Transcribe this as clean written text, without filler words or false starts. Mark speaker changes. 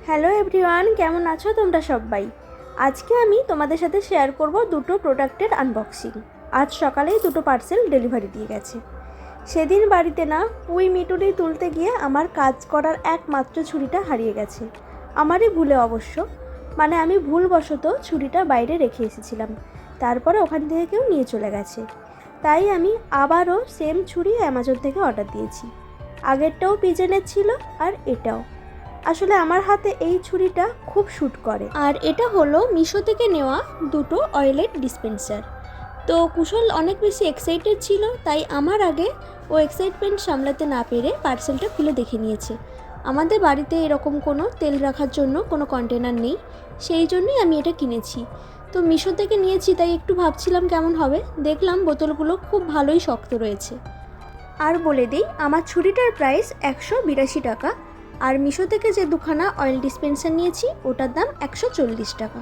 Speaker 1: Hello everyone, কেমন আছো তোমরা সবাই? আজকে আমি তোমাদের সাথে শেয়ার করব দুটো প্রোডাক্টের আনবক্সিং। আজ সকালেই দুটো পার্সেল ডেলিভারি দিয়ে গেছে। সেদিন বাড়িতে না পুঁই মিটুনি তুলতে গিয়ে আমার কাজ করার একমাত্র ছুরিটা হারিয়ে গেছে। আমারই ভুলে অবশ্য, মানে আমি ভুলবশত ছুরিটা বাইরে রেখে এসেছিলাম, তারপরে ওখান থেকে কেউ নিয়ে চলে গেছে। তাই আমি আবারও সেম ছুরি অ্যামাজন থেকে অর্ডার দিয়েছি। আগেরটাও পিজনের ছিল আর এটাও। আসলে আমার হাতে এই ছুরিটা খুব শ্যুট করে। আর এটা হলো মিশো থেকে নেওয়া দুটো অয়েলেট ডিসপেন্সার। তো কুশল অনেক বেশি এক্সাইটেড ছিল, তাই আমার আগে ও এক্সাইটমেন্ট সামলাতে না পেরে পার্সেলটা খুলে দেখে নিয়েছে। আমাদের বাড়িতে এরকম কোনো তেল রাখার জন্য কোনো কন্টেনার নেই, সেই জন্যই আমি এটা কিনেছি। তো মিশো থেকে নিয়েছি, তাই একটু ভাবছিলাম কেমন হবে। দেখলাম বোতলগুলো খুব ভালোই শক্ত রয়েছে। আর বলে দিই, আমার ছুরিটার প্রাইস 182 টাকা, আর মিশো থেকে যে দুখানা অয়েল ডিসপেন্সার নিয়েছি ওটার দাম 140 টাকা।